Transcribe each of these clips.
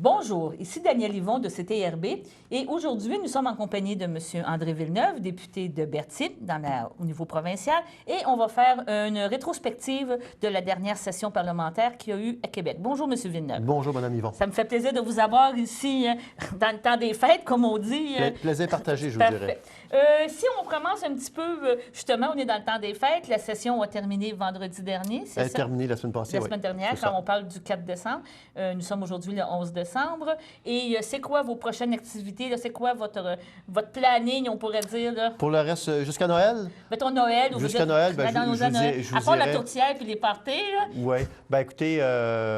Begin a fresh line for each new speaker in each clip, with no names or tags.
Bonjour, ici Daniel Yvon de CTRB et aujourd'hui, nous sommes en compagnie de M. André Villeneuve, député de Berthier au niveau provincial, et on va faire une rétrospective de la dernière session parlementaire qu'il y a eu à Québec. Bonjour, M. Villeneuve.
Bonjour, Mme Yvon.
Ça me fait plaisir de vous avoir ici dans le temps des fêtes, comme on dit.
Plaisir partagé, je vous dirais.
Si on commence un petit peu, justement, on est dans le temps des fêtes. La session a terminé vendredi dernier, c'est ça?
Elle a terminé la semaine passée,
La semaine dernière, quand on parle du 4 décembre. Nous sommes aujourd'hui le 11 décembre. Et c'est quoi vos prochaines activités? C'est quoi votre planning, on pourrait dire? Là?
Pour le reste, jusqu'à Noël?
Mettons Noël.
Jusqu'à Noël, bien, je vous
à part
dirais...
la tourtière puis les parties.
Oui. Bien, écoutez,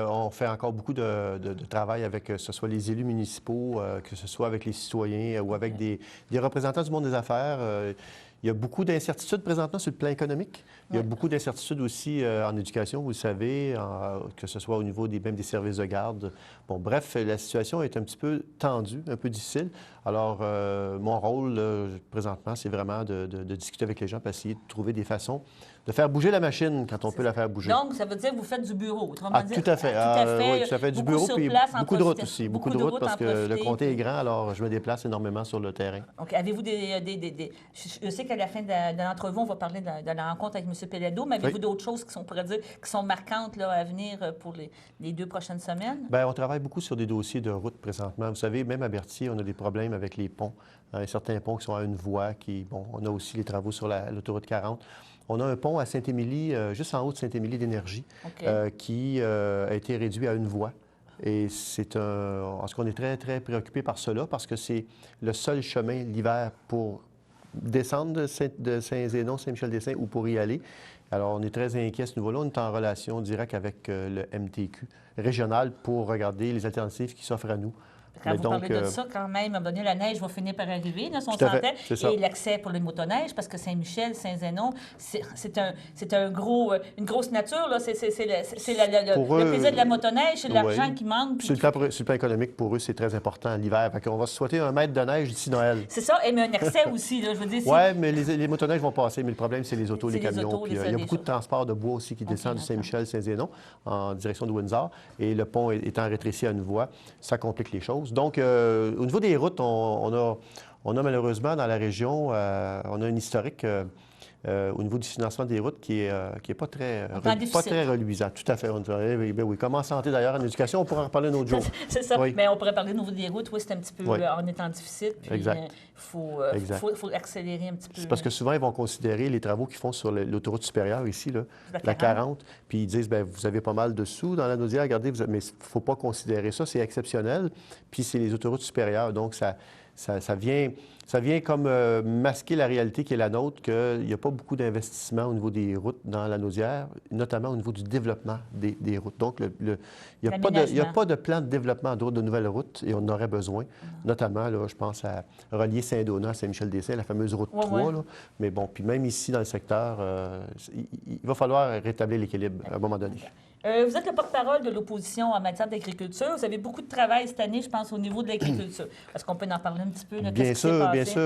on fait encore beaucoup de travail avec, que ce soit les élus municipaux, que ce soit avec les citoyens ou avec des représentants du monde des affaires. Il y a beaucoup d'incertitudes présentement sur le plan économique. Il y a beaucoup d'incertitudes aussi en éducation, vous le savez, que ce soit au niveau même des services de garde. Bon, bref, la situation est un petit peu tendue, un peu difficile. Alors, mon rôle, présentement, c'est vraiment de discuter avec les gens pour essayer de trouver des façons de faire bouger la machine quand on peut la faire bouger.
Donc, ça veut dire que vous faites du bureau, autrement dit.
Tout à fait. Oui, tout à fait. Du bureau, puis beaucoup de routes aussi. Beaucoup de routes parce que le comté est grand, alors je me déplace énormément sur le terrain.
OK. Avez-vous Je sais qu'à la fin de l'entrevue, on va parler de la rencontre avec M. Péladeau, mais avez-vous d'autres choses qui sont, on pourrait dire, qui sont marquantes là, à venir pour les 2 prochaines semaines?
Bien, on travaille beaucoup sur des dossiers de route présentement. Vous savez, même à Berthier, on a des problèmes avec les ponts. Certains ponts qui sont à une voie, bon, on a aussi les travaux sur l'autoroute 40. On a un pont à Saint-Émilie, juste en haut de Saint-Émilie d'Énergie, qui a été réduit à une voie. Et parce qu'on est très, très préoccupé par cela, parce que c'est le seul chemin l'hiver pour descendre de Saint-Zénon, Saint-Michel-des-Saints ou pour y aller. Alors, on est très inquiet à ce niveau-là. On est en relation directe avec le MTQ régional pour regarder les alternatives qui s'offrent à nous.
Quand vous parlez de ça, quand même, à un moment donné, la neige va finir par arriver, là, si on s'entend. Et l'accès pour les motoneiges, parce que Saint-Michel, Saint-Zénon, c'est une grosse nature. C'est le plaisir de la motoneige, c'est l'argent qui manque.
Sur le plan économique, pour eux, c'est très important l'hiver. On va se souhaiter 1 mètre de neige d'ici Noël.
C'est ça, et mais un accès aussi, là, je veux dire.
Oui, mais les motoneiges vont passer, mais le problème, c'est les autos, les camions. Puis, il y a beaucoup de transports de bois aussi qui descendent de Saint-Michel, Saint-Zénon en direction de Windsor. Et le pont étant rétréci à une voie, ça complique les choses. Donc, au niveau des routes, on a malheureusement dans la région, on a un historique au niveau du financement des routes qui est pas très reluisant. Tout à fait. Oui. Comme en santé d'ailleurs, en éducation, on pourra en reparler un autre jour.
C'est ça. Oui. Mais on pourrait parler au niveau des routes. Oui, c'est un petit peu en étant difficile. Puis il faut accélérer un petit peu.
C'est parce que souvent, ils vont considérer les travaux qu'ils font sur l'autoroute supérieure ici, là, la 40, puis ils disent, bien, vous avez pas mal de sous dans la Naudière, regardez, mais il ne faut pas considérer ça, c'est exceptionnel, puis c'est les autoroutes supérieures, donc ça vient comme masquer la réalité qui est la nôtre, qu'il n'y a pas beaucoup d'investissement au niveau des routes dans la Naudière, notamment au niveau du développement des routes. Donc, il n'y a pas de plan de développement de nouvelles routes et on en aurait besoin, notamment, là, je pense à relier Saint-Donat à Saint-Michel-des-Saints, la fameuse route 3. Là. Mais bon, puis même ici, dans le secteur, il va falloir rétablir l'équilibre à un moment donné.
Vous êtes le porte-parole de l'opposition en matière d'agriculture. Vous avez beaucoup de travail cette année, je pense, au niveau de l'agriculture. Est-ce qu'on peut en parler un petit peu? Là,
bien sûr.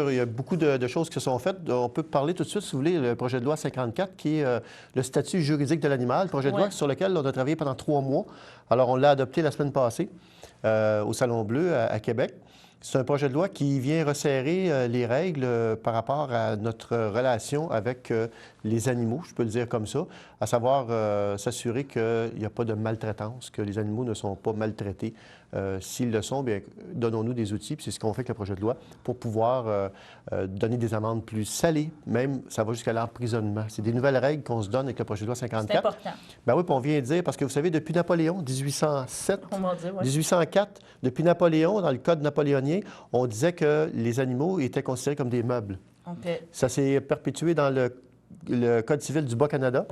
Il y a beaucoup de choses qui se sont faites. On peut parler tout de suite, si vous voulez, le projet de loi 54, qui est le statut juridique de l'animal, projet de loi sur lequel on a travaillé pendant 3 mois. Alors, on l'a adopté la semaine passée au Salon Bleu à Québec. C'est un projet de loi qui vient resserrer les règles par rapport à notre relation avec les animaux, je peux le dire comme ça, à savoir s'assurer qu'il n'y a pas de maltraitance, que les animaux ne sont pas maltraités. S'ils le sont, bien, donnons-nous des outils, puis c'est ce qu'on fait avec le projet de loi, pour pouvoir donner des amendes plus salées, même ça va jusqu'à l'emprisonnement. C'est des nouvelles règles qu'on se donne avec le projet de loi 54.
C'est important.
Bien oui, puis on vient dire, parce que vous savez, depuis Napoléon, 1804, depuis Napoléon, dans le Code napoléonien, on disait que les animaux étaient considérés comme des meubles. Ça s'est perpétué dans le Code civil du Bas-Canada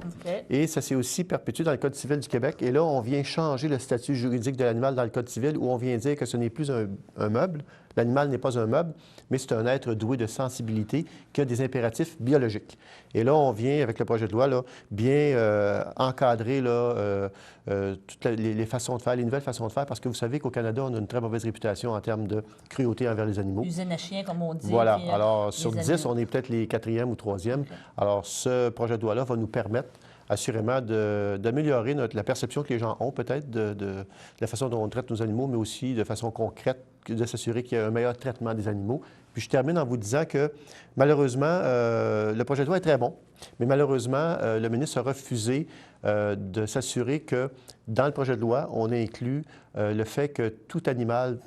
et ça s'est aussi perpétué dans le Code civil du Québec. Et là, on vient changer le statut juridique de l'animal dans le Code civil où on vient dire que ce n'est plus un meuble. L'animal n'est pas un meuble, mais c'est un être doué de sensibilité qui a des impératifs biologiques. Et là, on vient, avec le projet de loi, là, bien encadrer là, toutes les façons de faire, les nouvelles façons de faire, parce que vous savez qu'au Canada, on a une très mauvaise réputation en termes de cruauté envers les animaux.
Usine à chien, comme on dit.
Voilà. Alors, sur 10, on est peut-être les 4e ou 3e. Alors, ce projet de loi-là va nous permettre assurément d'améliorer la perception que les gens ont peut-être de la façon dont on traite nos animaux, mais aussi de façon concrète, de s'assurer qu'il y a un meilleur traitement des animaux. Puis je termine en vous disant que malheureusement, le projet de loi est très bon, mais malheureusement, le ministre a refusé de s'assurer que dans le projet de loi, on inclut le fait que tout animal,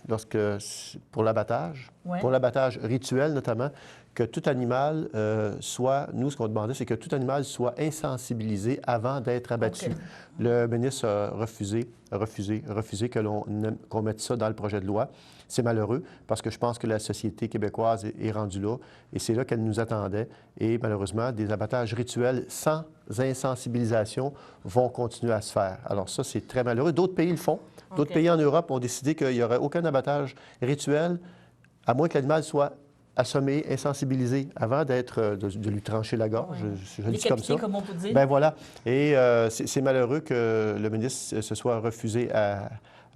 pour l'abattage rituel notamment, que tout animal nous, ce qu'on demandait, c'est que tout animal soit insensibilisé avant d'être abattu. Okay. Le ministre a refusé qu'on mette ça dans le projet de loi. C'est malheureux parce que je pense que la société québécoise est rendue là et c'est là qu'elle nous attendait. Et malheureusement, des abattages rituels sans insensibilisation vont continuer à se faire. Alors ça, c'est très malheureux. D'autres pays le font. D'autres pays en Europe ont décidé qu'il n'y aurait aucun abattage rituel à moins que l'animal soit assommé, insensibilisé avant de lui trancher la gorge. Je le dis comme ça.
Comme on peut dire.
Ben voilà. Et c'est malheureux que le ministre se soit refusé à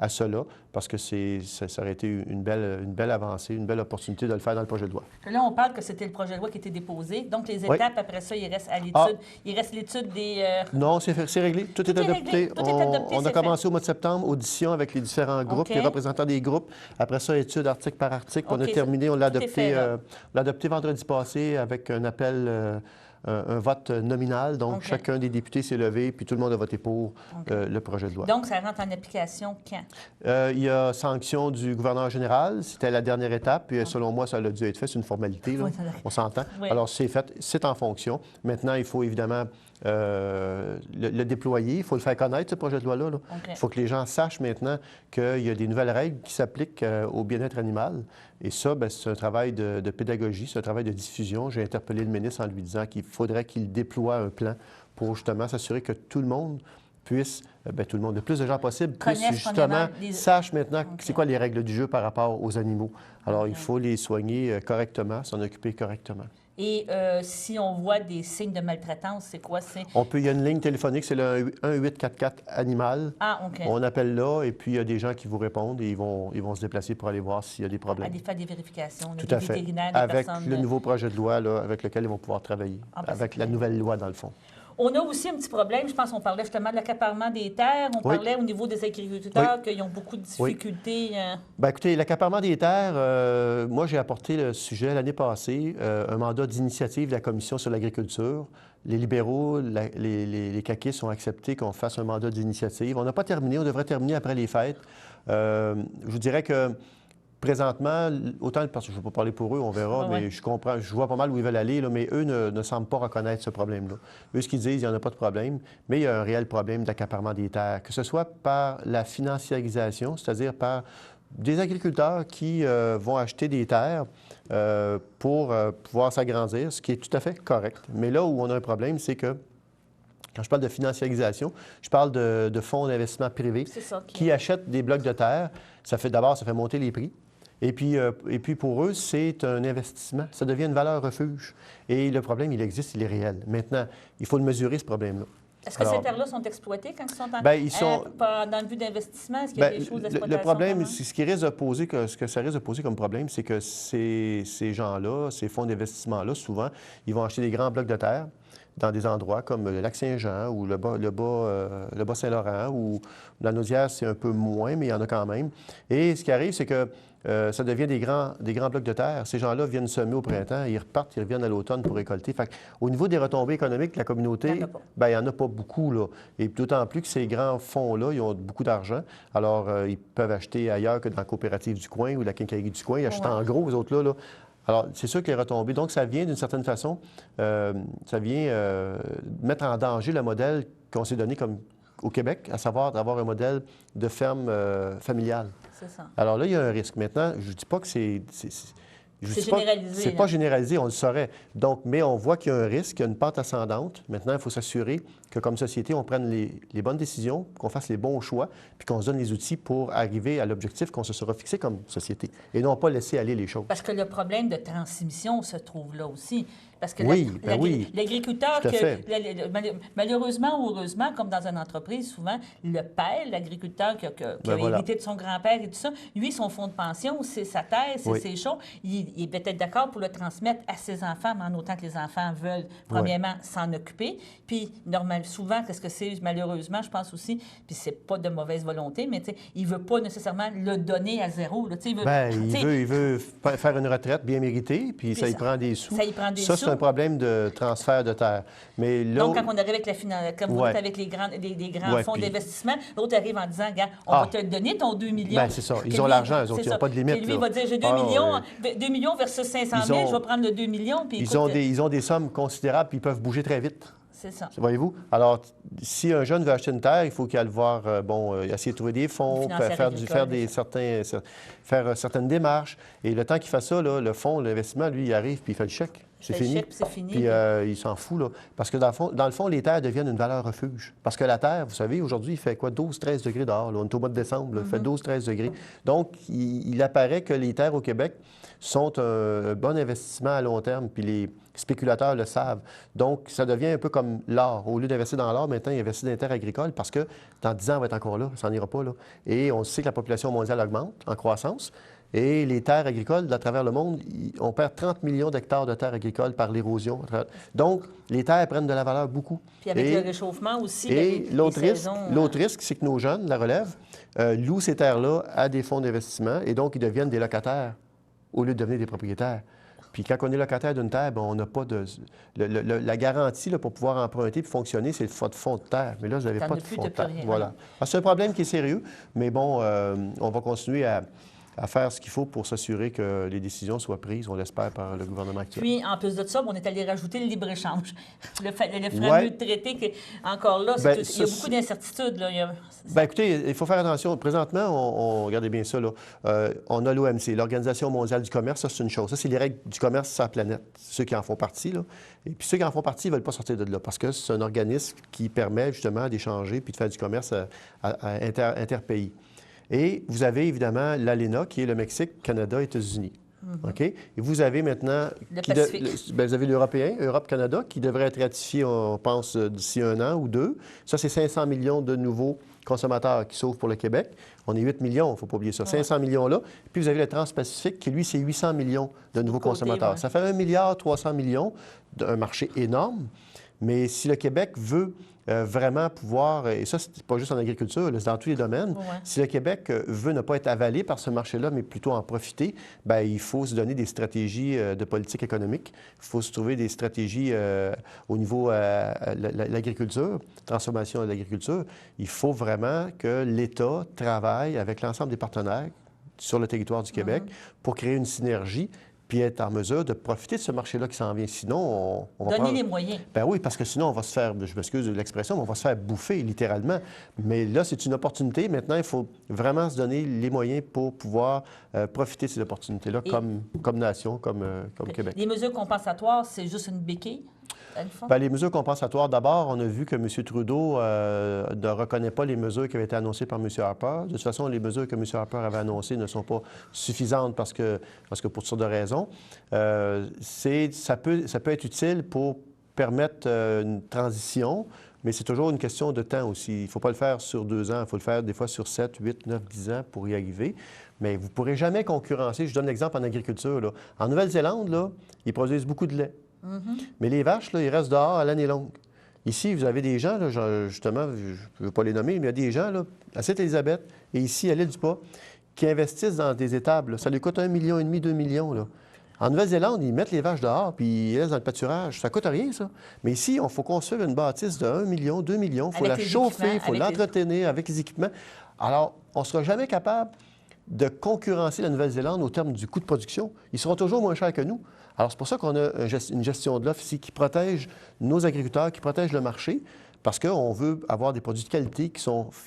cela, parce que ça aurait été une belle avancée, une belle opportunité de le faire dans le projet de loi.
Là, on parle que c'était le projet de loi qui était déposé. Donc, les étapes, après ça, il reste à l'étude. Il reste l'étude des...
Non, c'est réglé. Tout est adopté. On a commencé au mois de septembre, audition avec les différents groupes, les représentants des groupes. Après ça, étude article par article. On a terminé, on l'a adopté vendredi passé avec un appel... un vote nominal. Donc, chacun des députés s'est levé, puis tout le monde a voté pour le projet de loi.
Donc, ça rentre en application quand?
Il y a sanction du gouverneur général. C'était la dernière étape. Puis, selon moi, ça a dû être fait. C'est une formalité. Là. On s'entend. Oui. Alors, c'est fait. C'est en fonction. Maintenant, il faut évidemment le déployer. Il faut le faire connaître, ce projet de loi-là. Il faut que les gens sachent maintenant qu'il y a des nouvelles règles qui s'appliquent au bien-être animal. Et ça, c'est un travail de pédagogie, c'est un travail de diffusion. J'ai interpellé le ministre en lui disant qu'il faudrait qu'il déploie un plan pour justement s'assurer que tout le monde puisse, le plus de gens possible, puissent justement sachent maintenant c'est quoi les règles du jeu par rapport aux animaux. Alors, il faut les soigner correctement, s'en occuper correctement.
Et si on voit des signes de maltraitance, c'est quoi?
Il y a une ligne téléphonique, c'est le 1844 Animal.
Ah, OK.
On appelle là, et puis il y a des gens qui vous répondent et ils vont se déplacer pour aller voir s'il y a des problèmes.
À faire des vérifications,
des vétérinaires, des avec personnes... le nouveau projet de loi là, avec lequel ils vont pouvoir travailler, avec la nouvelle loi, dans le fond.
On a aussi un petit problème, je pense qu'on parlait justement de l'accaparement des terres. On parlait au niveau des agriculteurs qu'ils ont beaucoup de difficultés.
Bien, écoutez, l'accaparement des terres, moi, j'ai apporté le sujet l'année passée, un mandat d'initiative de la Commission sur l'agriculture. Les libéraux, les caquistes ont accepté qu'on fasse un mandat d'initiative. On n'a pas terminé, on devrait terminer après les fêtes. Je vous dirais que présentement, autant parce que je ne vais pas parler pour eux, on verra, mais je comprends, je vois pas mal où ils veulent aller, là, mais eux ne semblent pas reconnaître ce problème-là. Eux, ce qu'ils disent, il n'y en a pas de problème, mais il y a un réel problème d'accaparement des terres, que ce soit par la financiarisation, c'est-à-dire par des agriculteurs qui vont acheter des terres pour pouvoir s'agrandir, ce qui est tout à fait correct. Mais là où on a un problème, c'est que quand je parle de financiarisation, je parle de fonds d'investissement privés qui achètent des blocs de terre. Ça fait monter les prix. Et puis pour eux, c'est un investissement. Ça devient une valeur refuge. Et le problème, il existe, il est réel. Maintenant, il faut le mesurer, ce problème-là.
Est-ce que ces terres-là sont exploitées quand ils sont dans le but d'investissement? Est-ce qu'il y a des choses d'exploitation?
Le problème, ce que ça risque de poser comme problème, c'est que ces gens-là, ces fonds d'investissement-là, souvent, ils vont acheter des grands blocs de terre dans des endroits comme le Lac-Saint-Jean ou le Bas-Saint-Laurent ou la Naudière, c'est un peu moins, mais il y en a quand même. Et ce qui arrive, c'est que ça devient des grands blocs de terre. Ces gens-là viennent semer au printemps, ils repartent, ils reviennent à l'automne pour récolter. Fait au niveau des retombées économiques de la communauté, il n'y en a pas beaucoup, là. Et d'autant plus que ces grands fonds-là, ils ont beaucoup d'argent. Alors, ils peuvent acheter ailleurs que dans la coopérative du coin ou la quincaillerie du coin. Ils achètent en gros, aux autres là. Alors, c'est sûr que les retombées, donc ça vient d'une certaine façon, mettre en danger le modèle qu'on s'est donné comme au Québec, à savoir d'avoir un modèle de ferme familiale.
C'est ça.
Alors là, il y a un risque. Maintenant, je ne dis pas que c'est
généralisé.
C'est pas généralisé, on le saurait. Donc, mais on voit qu'il y a un risque, il y a une pente ascendante. Maintenant, il faut s'assurer que, comme société, on prenne les bonnes décisions, qu'on fasse les bons choix, puis qu'on se donne les outils pour arriver à l'objectif qu'on se sera fixé comme société, et non pas laisser aller les choses.
Parce que le problème de transmission se trouve là aussi. Parce que
l'agriculteur,
malheureusement ou heureusement, comme dans une entreprise, souvent, le père, l'agriculteur qui a hérité de son grand-père et tout ça, lui, son fonds de pension, c'est sa terre, c'est ses choses, il est peut-être d'accord pour le transmettre à ses enfants, mais en autant que les enfants veulent, premièrement, s'en occuper. Puis, normalement, problème. Souvent, qu'est-ce que c'est, malheureusement, je pense aussi, puis c'est pas de mauvaise volonté, mais il ne veut pas nécessairement le donner à zéro. Là,
il veut faire une retraite bien méritée, puis ça y prend des sous.
Ça y prend des sous.
Ça, c'est un problème de transfert de terre. Mais
donc, quand on arrive avec comme vous dites, avec les grands fonds d'investissement, l'autre arrive en disant, regarde, on va te donner ton 2 millions.
Bien, c'est ça. Ils ont l'argent, eux autres, ils n'ont pas de limite.
Puis lui, il va dire, j'ai 2 millions, 2 millions versus 500 000, je vais prendre le 2 millions. Puis
ils ont des sommes considérables, puis ils peuvent bouger très vite.
C'est ça.
Voyez-vous? Alors, si un jeune veut acheter une terre, il faut qu'il aille voir, essayer de trouver des fonds, faire certaines démarches. Et le temps qu'il fait ça, là, le fonds, l'investissement, lui, il arrive, puis il fait le chèque. C'est fini. Puis il s'en fout, là. Parce que dans le fond, les terres deviennent une valeur refuge. Parce que la terre, vous savez, aujourd'hui, il fait quoi? 12-13 degrés dehors. Là. On est au mois de décembre, là, il fait 12-13 degrés. Donc, il apparaît que les terres au Québec sont un bon investissement à long terme, puis les spéculateurs le savent. Donc, ça devient un peu comme l'or. Au lieu d'investir dans l'or, maintenant, il investit dans les terres agricoles parce que dans 10 ans, on va être encore là, ça n'en ira pas, là. Et on sait que la population mondiale augmente en croissance. Et les terres agricoles, à travers le monde, on perd 30 millions d'hectares de terres agricoles par l'érosion. Donc, les terres prennent de la valeur beaucoup.
Puis avec le réchauffement aussi,
et l'autre risque, c'est que nos jeunes, la relève, louent ces terres-là à des fonds d'investissement et donc ils deviennent des locataires au lieu de devenir des propriétaires. Puis quand on est locataire d'une terre, on n'a pas de... la garantie là, pour pouvoir emprunter et fonctionner, c'est le fonds de terre. Mais là, vous n'avez pas de fonds de terre. Voilà. C'est un problème qui est sérieux, mais bon, on va continuer à faire ce qu'il faut pour s'assurer que les décisions soient prises, on l'espère, par le gouvernement actuel.
Puis, en plus de ça, on est allé rajouter le libre-échange. Le fameux traité, encore là, il y a beaucoup d'incertitudes.
Bien, écoutez, il faut faire attention. Présentement, regardez bien ça, là, on a l'OMC, l'Organisation mondiale du commerce, ça, c'est une chose. Ça, c'est les règles du commerce sur la planète, ceux qui en font partie. Là. Et puis, ceux qui en font partie ne veulent pas sortir de là parce que c'est un organisme qui permet justement d'échanger puis de faire du commerce interpays. Et vous avez évidemment l'ALENA, qui est le Mexique, Canada, États-Unis. OK? Et vous avez maintenant... vous avez l'Européen, Europe-Canada, qui devrait être ratifié, on pense, d'ici 1 an ou 2. Ça, c'est 500 millions de nouveaux consommateurs qui s'ouvrent pour le Québec. On est 8 millions, il ne faut pas oublier ça. 500 millions là. Puis vous avez le Trans-Pacifique, qui, lui, c'est 800 millions de nouveaux consommateurs. Ouais. Ça fait 1,3 milliard, un marché énorme. Mais si le Québec veut vraiment pouvoir, et ça, c'est pas juste en agriculture, c'est dans tous les domaines, si le Québec veut ne pas être avalé par ce marché-là, mais plutôt en profiter, bien, il faut se donner des stratégies de politique économique. Il faut se trouver des stratégies au niveau de l'agriculture, transformation de l'agriculture. Il faut vraiment que l'État travaille avec l'ensemble des partenaires sur le territoire du Québec pour créer une synergie puis être en mesure de profiter de ce marché-là qui s'en vient. Sinon, on va
donner les moyens.
Ben oui, parce que sinon, on va se faire, je m'excuse de l'expression, mais on va se faire bouffer, littéralement. Mais là, c'est une opportunité. Maintenant, il faut vraiment se donner les moyens pour pouvoir profiter de ces opportunités-là comme nation, comme Québec.
Les mesures compensatoires, c'est juste une béquille?
Bien, les mesures compensatoires, d'abord, on a vu que M. Trudeau ne reconnaît pas les mesures qui avaient été annoncées par M. Harper. De toute façon, les mesures que M. Harper avait annoncées ne sont pas suffisantes parce que pour toutes sortes de raisons. Ça peut être utile pour permettre une transition, mais c'est toujours une question de temps aussi. Il ne faut pas le faire sur 2 ans, il faut le faire des fois sur 7, 8, 9, 10 ans pour y arriver. Mais vous ne pourrez jamais concurrencer. Je donne l'exemple en agriculture. Là. En Nouvelle-Zélande, là, ils produisent beaucoup de lait. Mais les vaches, là, ils restent dehors à l'année longue. Ici, vous avez des gens, là, justement, je ne veux pas les nommer, mais il y a des gens là, à Sainte-Élisabeth et ici à l'Île-du-Pas qui investissent dans des étables. Là. Ça lui coûte 1,5 million, 2 millions. Là. En Nouvelle-Zélande, ils mettent les vaches dehors puis ils laissent dans le pâturage. Ça ne coûte rien, ça. Mais ici, il faut construire une bâtisse de 1 million, 2 millions. Il faut la chauffer, il faut l'entretenir avec les équipements. Alors, on ne sera jamais capable de concurrencer la Nouvelle-Zélande au terme du coût de production. Ils seront toujours moins chers que nous. Alors, c'est pour ça qu'on a une gestion de l'offre ici qui protège nos agriculteurs, qui protège le marché, parce qu'on veut avoir des produits de qualité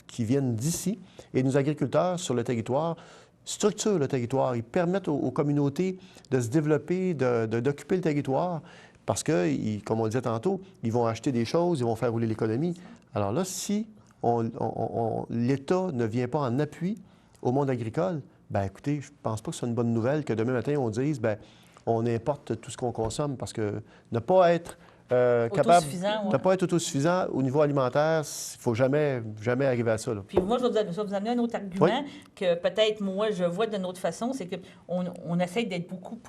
qui viennent d'ici. Et nos agriculteurs sur le territoire structurent le territoire. Ils permettent aux communautés de se développer, d'occuper le territoire, parce que, comme on le disait tantôt, ils vont acheter des choses, ils vont faire rouler l'économie. Alors là, si l'État ne vient pas en appui au monde agricole, bien écoutez, je ne pense pas que ce soit une bonne nouvelle que demain matin, on dise, bien, on importe tout ce qu'on consomme parce que ne pas être
autosuffisant.
Ne pas être autosuffisant au niveau alimentaire, il ne faut jamais arriver à ça. Là.
Puis moi, je vais vous amener un autre argument que peut-être moi, je vois d'une autre façon, c'est qu'on essaie d'être beaucoup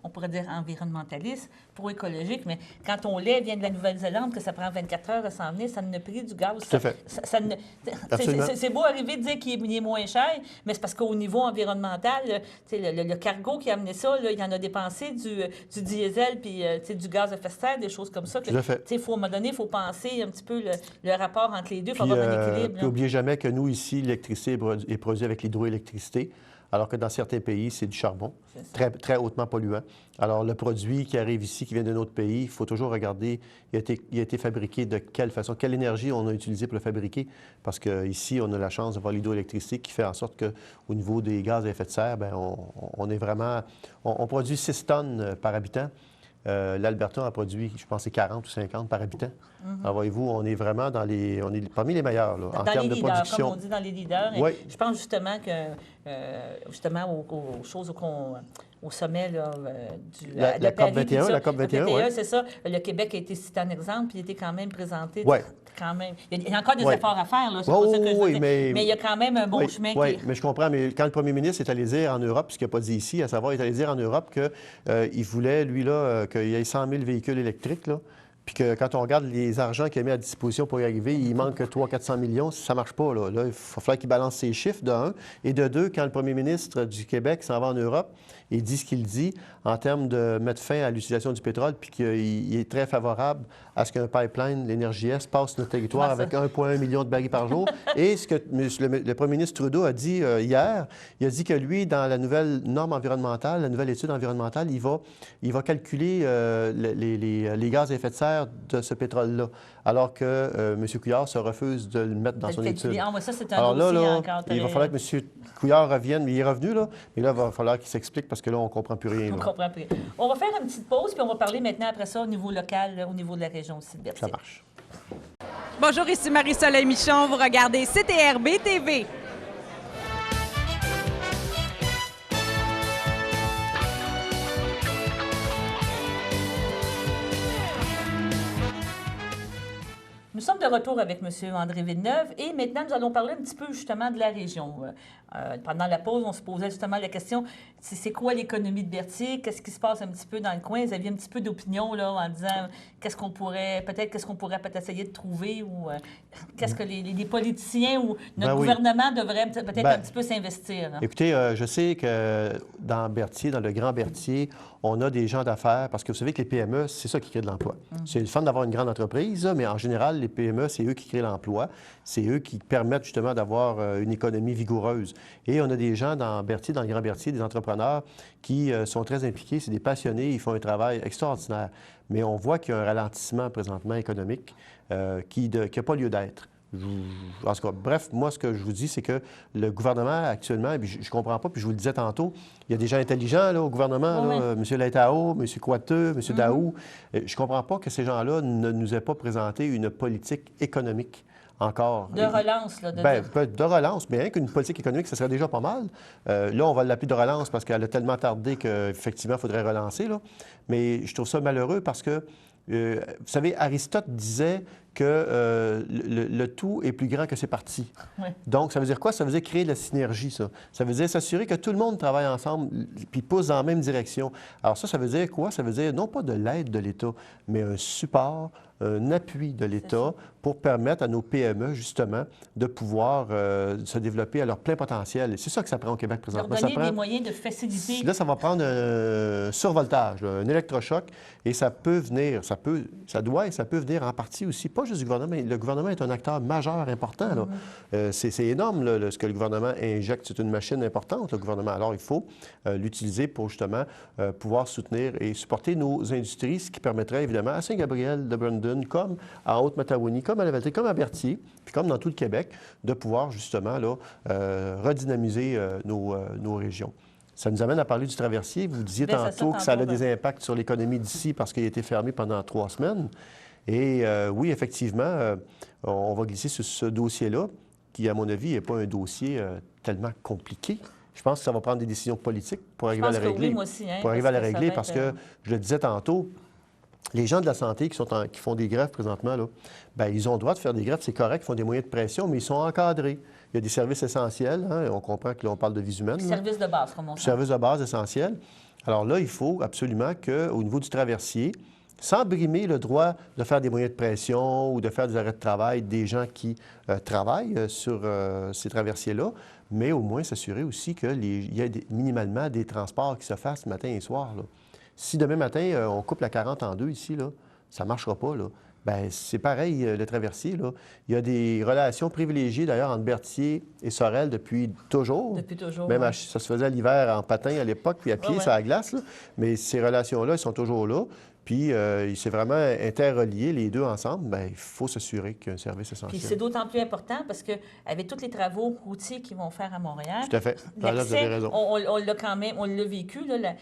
on pourrait dire environnementaliste, pro-écologique, mais quand on lait vient de la Nouvelle-Zélande, que ça prend 24 heures à s'en venir, ça ne prix du gaz.
Tout à fait.
C'est beau arriver de dire qu'il est moins cher, mais c'est parce qu'au niveau environnemental, le cargo qui a amené ça, là, il en a dépensé du diesel puis du gaz à effet de serre, des choses comme ça.
Tout à fait.
À un moment donné, il faut penser un petit peu le rapport entre les deux pour avoir un équilibre.
Puis n'oubliez jamais que nous, ici, l'électricité est produite avec l'hydroélectricité, alors que dans certains pays, c'est du charbon, très, très hautement polluant. Alors, le produit qui arrive ici, qui vient d'un autre pays, il faut toujours regarder, il a été fabriqué de quelle façon, quelle énergie on a utilisé pour le fabriquer, parce qu'ici, on a la chance d'avoir l'hydroélectricité qui fait en sorte qu'au niveau des gaz à effet de serre, bien, on est vraiment... On produit 6 tonnes par habitant. L'Alberta a produit, je pense, c'est 40 ou 50 par habitant. Alors, voyez-vous, on est vraiment on est parmi les meilleurs là, en termes de production.
Comme on dit dans les leaders.
Oui.
Je pense justement que, aux choses au sommet là,
la COP21, la COP21,
c'est ça. Le Québec a été cité en exemple, puis il était quand même présenté.
Oui.
Quand même. Il y a encore des efforts à faire, là. C'est pour ça que je dis. Mais il y a quand même un bon chemin.
Oui, mais je comprends. Mais quand le premier ministre est allé dire en Europe, ce qu'il n'a pas dit ici, à savoir, il est allé dire en Europe qu'il voulait, lui, là, qu'il y ait 100 000 véhicules électriques, là. Puis que quand on regarde les argents qu'il a mis à disposition pour y arriver, il manque 300-400 millions. Ça ne marche pas. Là, il va falloir qu'il balance ses chiffres, de un. Et de deux, quand le premier ministre du Québec s'en va en Europe, il dit ce qu'il dit en termes de mettre fin à l'utilisation du pétrole, puis qu'il est très favorable à ce qu'un pipeline, l'Énergie Est, passe notre territoire avec 1,1 million de barils par jour. Et ce que le premier ministre Trudeau a dit hier, il a dit que lui, dans la nouvelle norme environnementale, la nouvelle étude environnementale, il va calculer les gaz à effet de serre de ce pétrole-là, alors que M. Couillard se refuse de le mettre dans son étude.
Ah, ça, c'est un dossier encore.
Il va falloir que M. Couillard revienne, mais il est revenu, là. Mais là, il va falloir qu'il s'explique parce que là, on ne comprend plus rien.
On comprend plus rien. On va faire une petite pause, puis on va parler maintenant après ça au niveau local, au niveau de la région aussi de Berthier.
Ça marche.
Bonjour, ici Marie-Soleil Michon. Vous regardez CTRB TV.
Nous sommes de retour avec M. André Villeneuve et maintenant, nous allons parler un petit peu justement de la région. Pendant la pause, on se posait justement la question, c'est quoi l'économie de Berthier? Qu'est-ce qui se passe un petit peu dans le coin? Vous aviez un petit peu d'opinion là, en disant qu'est-ce qu'on pourrait peut-être essayer de trouver ou qu'est-ce que les politiciens ou notre gouvernement devrait peut-être un petit peu s'investir. Hein?
Écoutez, je sais que dans Berthier, dans le Grand Berthier, on a des gens d'affaires parce que vous savez que les PME, c'est ça qui crée de l'emploi. C'est le fun d'avoir une grande entreprise, mais en général, les PME, c'est eux qui créent l'emploi. C'est eux qui permettent justement d'avoir une économie vigoureuse. Et on a des gens dans Berthier, dans le Grand Berthier, des entrepreneurs qui sont très impliqués. C'est des passionnés, ils font un travail extraordinaire. Mais on voit qu'il y a un ralentissement présentement économique qui n'a pas lieu d'être. En tout cas, bref, moi, ce que je vous dis, c'est que le gouvernement, actuellement, je ne comprends pas, puis je vous le disais tantôt, il y a des gens intelligents là, au gouvernement, là, M. Letao, M. Coiteux, M. Daou. Je ne comprends pas que ces gens-là ne nous aient pas présenté une politique économique encore.
De relance, là.
De relance, mais rien qu'une politique économique, ça serait déjà pas mal. Là, on va l'appeler de relance parce qu'elle a tellement tardé qu'effectivement, il faudrait relancer. Là. Mais je trouve ça malheureux parce que, vous savez, Aristote disait que le tout est plus grand que ses parties.
Oui.
Donc, ça veut dire quoi? Ça veut dire créer de la synergie, ça. Ça veut dire s'assurer que tout le monde travaille ensemble puis pousse dans la même direction. Alors ça veut dire quoi? Ça veut dire non pas de l'aide de l'État, mais un support, un appui de l'État pour permettre à nos PME, justement, de pouvoir se développer à leur plein potentiel. Et c'est ça que ça prend au Québec présentement.
Leur donner des moyens de faciliter.
Là, ça va prendre un survoltage, là, un électrochoc, et ça peut venir, ça peut venir en partie aussi, pas juste du gouvernement, mais le gouvernement est un acteur majeur, important. Là. C'est énorme, là, ce que le gouvernement injecte. C'est une machine importante, le gouvernement. Alors, il faut l'utiliser pour, justement, pouvoir soutenir et supporter nos industries, ce qui permettrait, évidemment, à Saint-Gabriel de Brandon, comme à Haute-Matawini, comme à Lavaltrie, comme à Berthier, puis comme dans tout le Québec, de pouvoir, justement, là, redynamiser nos régions. Ça nous amène à parler du traversier. Vous disiez tantôt que ça a des impacts sur l'économie d'ici parce qu'il a été fermé pendant 3 semaines. Et oui, effectivement, on va glisser sur ce dossier-là, qui, à mon avis, n'est pas un dossier tellement compliqué. Je pense que ça va prendre des décisions politiques pour arriver à la régler.
Oui, moi aussi, hein,
pour arriver à la régler, parce que, je le disais tantôt, les gens de la santé qui font des greffes présentement, là, bien, ils ont le droit de faire des greffes, c'est correct, ils font des moyens de pression, mais ils sont encadrés. Il y a des services essentiels, hein, on comprend que là, on parle de vie humaine.
Services de base, comme on dit.
Services de base essentiels. Alors là, il faut absolument qu'au niveau du traversier, sans brimer le droit de faire des moyens de pression ou de faire des arrêts de travail des gens qui travaillent sur ces traversiers-là, mais au moins s'assurer aussi qu'il y a minimalement des transports qui se fassent matin et soir, là. Si demain matin, on coupe la 40 en deux ici, là, ça ne marchera pas, là. Bien, c'est pareil, le traversier, là. Il y a des relations privilégiées, d'ailleurs, entre Berthier et Sorel depuis toujours.
Depuis toujours,
Même
ouais.
ça se faisait l'hiver en patin à l'époque, puis à pied, sur la glace, là. Mais ces relations-là, elles sont toujours là. Puis, il s'est vraiment interrelié les deux ensemble. Bien, il faut s'assurer qu'il y a un service essentiel.
Puis c'est d'autant plus important parce qu'avec tous les travaux routiers qu'ils vont faire à Montréal,
tout à fait. Là, vous avez raison.
On l'a quand même, on l'a vécu là,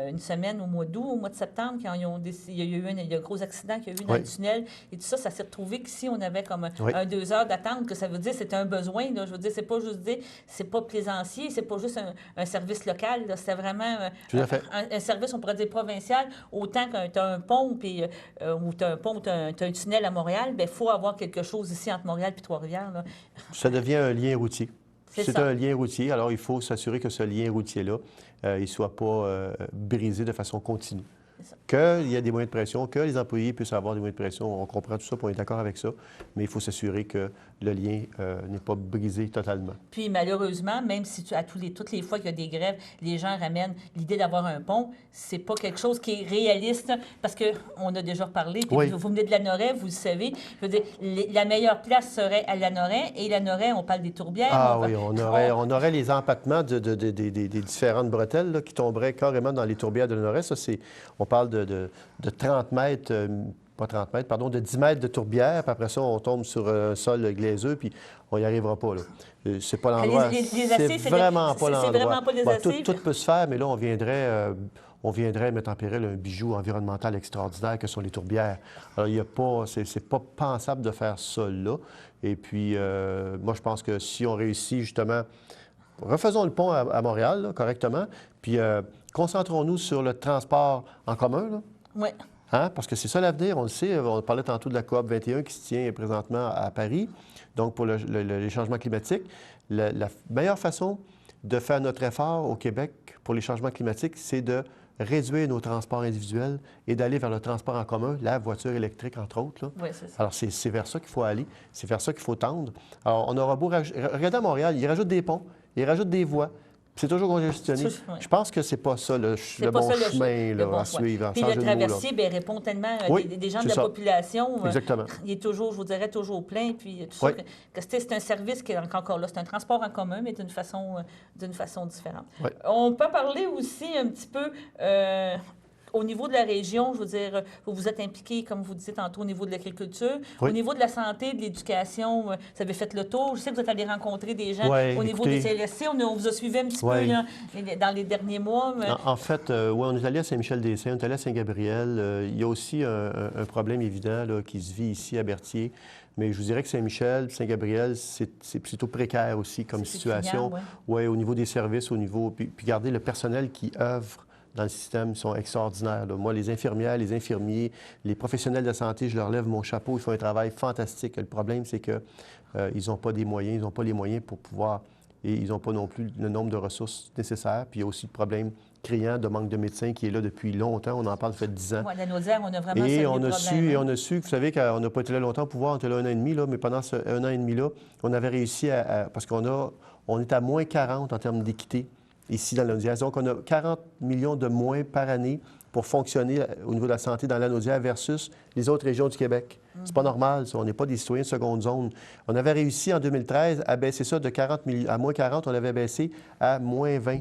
une semaine au mois d'août, au mois de septembre, quand il y a eu un gros accident qu'il y a eu dans le tunnel et tout ça, ça s'est retrouvé qu'ici, on avait comme 2 heures d'attente, que ça veut dire c'était un besoin. Là, je veux dire, c'est pas juste dire, c'est pas plaisancier, c'est pas juste un service local. C'était vraiment un service, on pourrait dire, provincial, autant qu'un un pont, puis, ou tu as un pont, ou tu as un tunnel à Montréal, bien, il faut avoir quelque chose ici entre Montréal et Trois-Rivières. Là.
Ça devient un lien routier. C'est
ça.
un lien routier, alors il faut s'assurer que ce lien routier-là, il ne soit pas brisé de façon continue. Qu'il y ait des moyens de pression, que les employés puissent avoir des moyens de pression. On comprend tout ça, puis on est d'accord avec ça, mais il faut s'assurer que le lien n'est pas brisé totalement.
Puis malheureusement, même si toutes les fois qu'il y a des grèves, les gens ramènent l'idée d'avoir un pont, c'est pas quelque chose qui est réaliste, parce qu'on a déjà reparlé, puis vous venez de Lanoraie, vous le savez, je veux dire, la meilleure place serait à Lanoraie, et Lanoraie, on parle des tourbières.
On aurait les empattements des différentes bretelles là, qui tomberaient carrément dans les tourbières de Lanoraie. Ça, on parle de 30 mètres, pas 30 mètres, pardon, de 10 mètres de tourbière, puis après ça, on tombe sur un sol glaiseux, puis on n'y arrivera pas, là. C'est pas l'endroit. C'est vraiment pas l'endroit. C'est vraiment pas les aciers. Tout peut se faire, mais là, on viendrait mettre en péril un bijou environnemental extraordinaire que sont les tourbières. Alors, il y a pas... C'est pas pensable de faire ça là. Et puis, moi, je pense que si on réussit, justement... Refaisons le pont à Montréal, là, correctement, puis concentrons-nous sur le transport en commun, là.
Oui.
Hein? Parce que c'est ça l'avenir, on le sait. On parlait tantôt de la COP 21 qui se tient présentement à Paris, donc pour les changements climatiques. La meilleure façon de faire notre effort au Québec pour les changements climatiques, c'est de réduire nos transports individuels et d'aller vers le transport en commun, la voiture électrique, entre autres. Là.
Oui, c'est ça.
Alors, c'est vers ça qu'il faut aller, c'est vers ça qu'il faut tendre. Alors, on aura beau... Regardez à Montréal, ils rajoutent des ponts, ils rajoutent des voies. C'est toujours congestionné. Je pense que c'est pas ça le bon chemin à suivre.
Puis le traversier répond tellement à des gens de la population.
Exactement.
Il est toujours, je vous dirais, toujours plein. Puis tout ça, que c'est un service qui est encore là. C'est un transport en commun, mais d'une façon différente.
Oui.
On peut parler aussi un petit peu... au niveau de la région, je veux dire, vous vous êtes impliqué, comme vous disiez tantôt, au niveau de l'agriculture. Au niveau de la santé, de l'éducation, vous avez fait le tour. Je sais que vous êtes allé rencontrer des gens au niveau des CLSC. On vous a suivi un petit peu là, dans les derniers mois. Mais...
En fait, on est allé à Saint-Michel-des-Saints, on est allé à Saint-Gabriel. Il y a aussi un problème évident là, qui se vit ici à Berthier. Mais je vous dirais que Saint-Michel, Saint-Gabriel, c'est plutôt précaire aussi comme situation. Au niveau des services, au niveau... Puis regardez, le personnel qui œuvre dans le système sont extraordinaires. Là. Moi, les infirmières, les infirmiers, les professionnels de la santé, je leur lève mon chapeau. Ils font un travail fantastique. Le problème, c'est qu'ils n'ont pas des moyens, ils n'ont pas les moyens pour pouvoir... Et ils n'ont pas non plus le nombre de ressources nécessaires. Puis il y a aussi le problème criant de manque de médecins qui est là depuis longtemps. On en parle, ça fait 10 ans.
Oui, la Naudière, on a vraiment
et
on
a su, vous savez qu'on n'a pas été là longtemps au pouvoir, on était là 1 an et demi, là, mais pendant ce 1 an et demi-là, on avait réussi parce on est à moins 40 en termes d'équité ici dans la Naudière. Donc, on a 40 millions de moins par année pour fonctionner au niveau de la santé dans la Naudière versus les autres régions du Québec. C'est pas normal, ça. On n'est pas des citoyens de seconde zone. On avait réussi en 2013 à baisser ça de 40 à moins 40, on l'avait baissé à moins 20.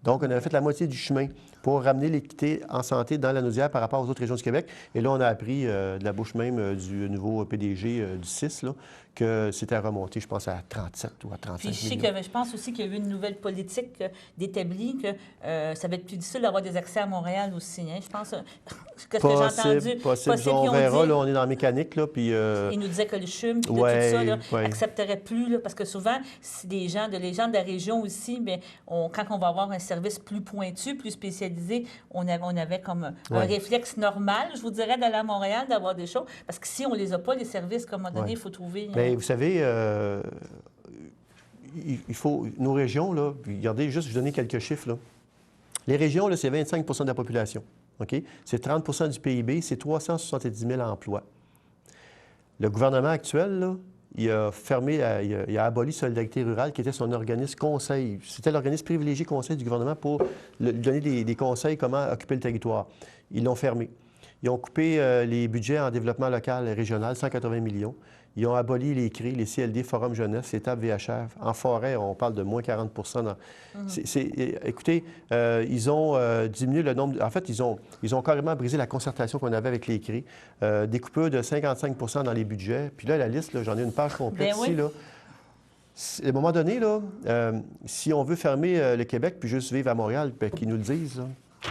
Donc, on avait fait la moitié du chemin pour ramener l'équité en santé dans la Naudière par rapport aux autres régions du Québec. Et là, on a appris de la bouche même du nouveau PDG du CIS là, que c'était remonté, je pense, à 37 ou à 35
Puis
millions.
je pense aussi qu'il y a eu une nouvelle politique d'établir que ça va être plus difficile d'avoir des accès à Montréal aussi. Hein? Je pense que ce que j'ai entendu.
Possible. On verra, là, on est dans la mécanique. Là, puis,
ils nous disaient que le CHUM, puis
ouais,
tout ça,
ouais.
accepterait plus, là, parce que souvent, si les gens de la région aussi, bien, quand on va avoir un service plus pointu, plus spécialisé, on avait comme un réflexe normal, je vous dirais, d'aller à Montréal, d'avoir des choses. Parce que si on les a pas, les services, comme à un moment donné, il faut trouver...
Bien, vous savez, il faut... Nos régions, là, regardez, juste je vais donner quelques chiffres, là. Les régions, là, c'est 25 de la population. OK? C'est 30 du PIB, c'est 370 000 emplois. Le gouvernement actuel, là, il a fermé, il a aboli Solidarité rurale, qui était son organisme conseil. C'était l'organisme privilégié conseil du gouvernement pour lui donner des conseils comment occuper le territoire. Ils l'ont fermé. Ils ont coupé les budgets en développement local et régional, 180 millions. Ils ont aboli les CRI, les CLD, Forum Jeunesse, les tables VHR. En forêt, on parle de moins 40 Écoutez, ils ont diminué le nombre... En fait, ils ont carrément brisé la concertation qu'on avait avec les CRI. Des coupures de 55 dans les budgets. Puis là, la liste, j'en ai une page complète ici. Là. À un moment donné, là, si on veut fermer le Québec puis juste vivre à Montréal, qu'ils nous le disent, là.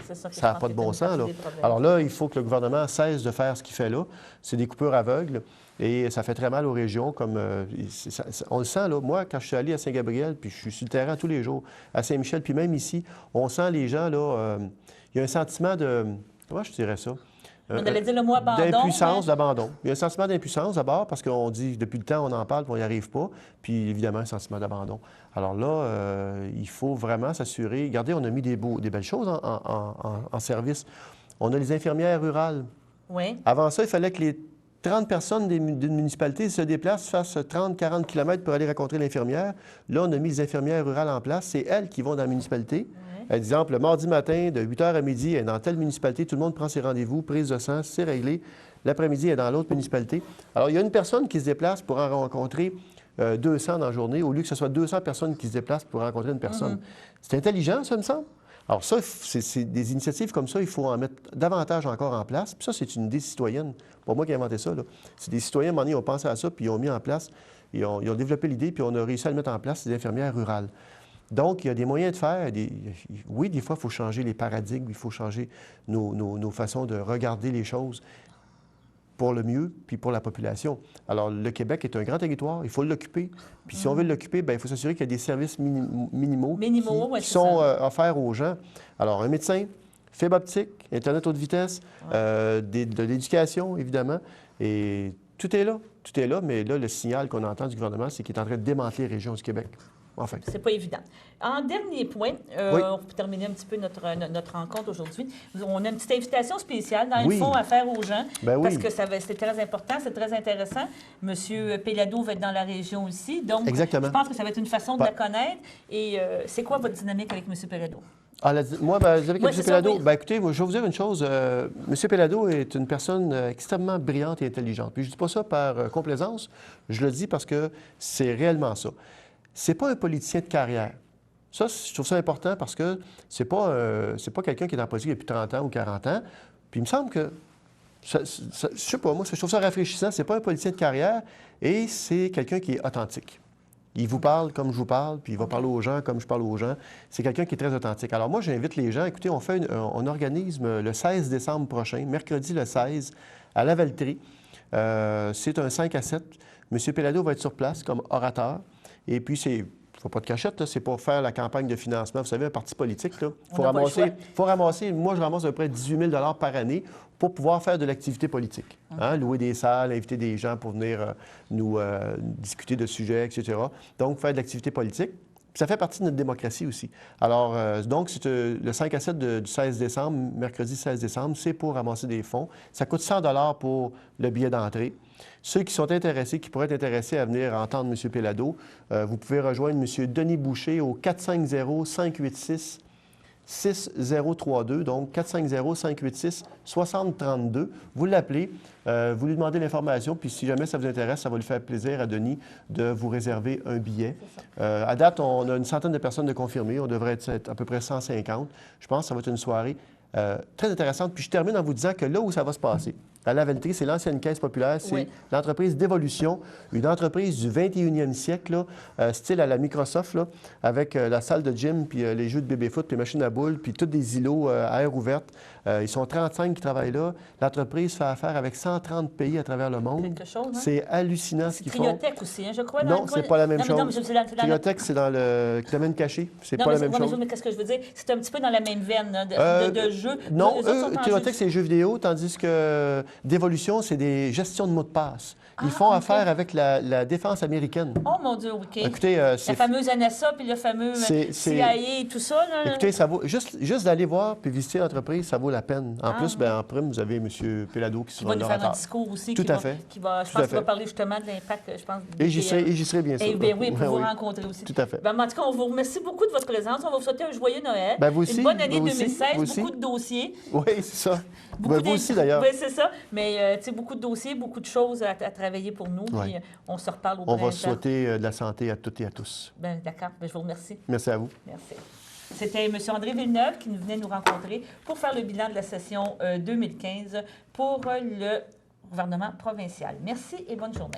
Ça n'a pas de bon sens. Là. Alors là, il faut que le gouvernement cesse de faire ce qu'il fait là. C'est des coupures aveugles et ça fait très mal aux régions. Comme on le sent, là. Moi, quand je suis allé à Saint-Gabriel, puis je suis sur le terrain tous les jours, à Saint-Michel, puis même ici, on sent les gens, là, il y a un sentiment de... Comment je dirais ça?
On allait dire le mot abandon.
D'impuissance, d'abandon. Il y a un sentiment d'impuissance d'abord parce qu'on dit depuis le temps on en parle, puis on n'y arrive pas. Puis évidemment, un sentiment d'abandon. Alors là, il faut vraiment s'assurer. Regardez, on a mis des belles choses en service. On a les infirmières rurales.
Oui.
Avant ça, il fallait que les 30 personnes d'une municipalité se déplacent, fassent 30-40 km pour aller rencontrer l'infirmière. Là, on a mis les infirmières rurales en place. C'est elles qui vont dans la municipalité. Exemple, le mardi matin, de 8 h à midi, elle est dans telle municipalité, tout le monde prend ses rendez-vous, prise de sang, c'est réglé. L'après-midi, elle est dans l'autre municipalité. Alors, il y a une personne qui se déplace pour en rencontrer 200 dans la journée, au lieu que ce soit 200 personnes qui se déplacent pour rencontrer une personne. C'est intelligent, ça me semble. Alors ça, c'est des initiatives comme ça, il faut en mettre davantage encore en place. Puis ça, c'est une idée citoyenne. Pas moi qui ai inventé ça. C'est des citoyens, à un moment donné, ont pensé à ça, puis ils ont mis en place, ils ont développé l'idée, puis on a réussi à le mettre en place, les infirmières rurales. Donc, il y a des moyens de faire. Oui, des fois, il faut changer les paradigmes, il faut changer nos façons de regarder les choses pour le mieux, puis pour la population. Alors, le Québec est un grand territoire, il faut l'occuper. Puis si on veut l'occuper, bien, il faut s'assurer qu'il y a des services minimaux qui sont offerts aux gens. Alors, un médecin, fibre optique, Internet haute vitesse, de l'éducation, évidemment. Et tout est là. Tout est là, mais là, le signal qu'on entend du gouvernement, c'est qu'il est en train de démanteler les régions du Québec. Enfin.
C'est pas évident. En dernier point, pour terminer un petit peu notre rencontre aujourd'hui, on a une petite invitation spéciale dans le fond à faire aux gens, parce que c'est très important, c'est très intéressant. Monsieur Péladeau va être dans la région aussi, donc
exactement.
Je pense que ça va être une façon de la connaître. Et c'est quoi votre dynamique avec Monsieur Péladeau?
Moi, avec M. Péladeau, écoutez, je vais vous dire une chose. M. Péladeau est une personne extrêmement brillante et intelligente. Puis je ne dis pas ça par complaisance, je le dis parce que c'est réellement ça. C'est pas un politicien de carrière. Ça, je trouve ça important parce que c'est pas quelqu'un qui est en politique depuis 30 ans ou 40 ans. Puis il me semble que, je sais pas, moi, je trouve ça rafraîchissant. C'est pas un politicien de carrière et c'est quelqu'un qui est authentique. Il vous parle comme je vous parle, puis il va parler aux gens comme je parle aux gens. C'est quelqu'un qui est très authentique. Alors moi, j'invite les gens, écoutez, on organise le 16 décembre prochain, mercredi le 16, à La Valtrie. C'est un 5 à 7. M. Péladeau va être sur place comme orateur. Et puis, il ne faut pas de cachette, c'est pour faire la campagne de financement. Vous savez, un parti politique, il faut ramasser, moi, je ramasse à peu près 18 000 par année pour pouvoir faire de l'activité politique. Hein? Louer des salles, inviter des gens pour venir nous discuter de sujets, etc. Donc, faire de l'activité politique. Puis ça fait partie de notre démocratie aussi. Alors, donc, c'est le 5 à 7 du 16 décembre, mercredi 16 décembre, c'est pour ramasser des fonds. Ça coûte 100 $ pour le billet d'entrée. Ceux qui sont intéressés, qui pourraient être intéressés à venir entendre M. Péladeau, vous pouvez rejoindre M. Denis Boucher au 450-586-6032, donc 450-586-6032. Vous l'appelez, vous lui demandez l'information, puis si jamais ça vous intéresse, ça va lui faire plaisir à Denis de vous réserver un billet. À date, on a une centaine de personnes de confirmées. On devrait être à peu près 150. Je pense que ça va être une soirée très intéressante. Puis je termine en vous disant que là où ça va se passer, La Lavellerie, c'est l'ancienne caisse populaire. C'est
Oui.
l'entreprise d'évolution, une entreprise du 21e siècle, là, style à la Microsoft, là, avec la salle de gym, puis les jeux de bébé-foot, puis les machines à boules, puis tous des îlots à air ouverte. Ils sont 35 qui travaillent là. L'entreprise fait affaire avec 130 pays à travers le monde.
Quelque chose, hein?
C'est hallucinant ce qu'ils font.
Triotech aussi, hein, je crois.
Non, c'est pas la même chose.
Non, mais
Triotech, c'est dans le domaine caché. C'est
non,
pas
mais,
la même chose.
mais qu'est-ce que je veux dire? C'est un petit peu dans la même veine là, de jeu.
Non,
Eux autres sont en
Triotech,
jeu.
c'est les jeux vidéo, tandis que d'évolution, c'est des gestions de mots de passe. Ils font
OK.
affaire avec la défense américaine.
Oh mon Dieu, OK.
Écoutez,
la fameuse NSA puis le fameux CIA et tout ça. Là.
Écoutez, ça vaut juste d'aller voir puis visiter l'entreprise, ça vaut la peine. En plus, ben, en prime, vous avez M. Pelado qui sera
va nous faire un
l'orateur.
discours aussi.
Tout à fait.
Je pense qu'il va parler justement de l'impact, je pense.
Et j'y serai bien sûr.
Et bien oui, pour
Ben
vous
oui.
rencontrer aussi.
Tout à fait.
Ben, en tout cas, on vous remercie beaucoup de votre présence. On va vous souhaiter un joyeux Noël.
Ben, vous aussi,
une bonne année
vous aussi,
2016,
vous aussi.
beaucoup de dossiers.
Oui, c'est ça. Ben, vous aussi, d'ailleurs.
Oui, c'est ça. Mais tu sais, beaucoup de dossiers, beaucoup de choses à travailler pour nous.
Ouais.
Puis on se reparle au
On
printemps.
va souhaiter de la santé à toutes et à tous.
Ben, d'accord. Ben, je vous remercie.
Merci à vous.
Merci. C'était M. André Villeneuve qui venait nous rencontrer pour faire le bilan de la session 2015 pour le gouvernement provincial. Merci et bonne journée.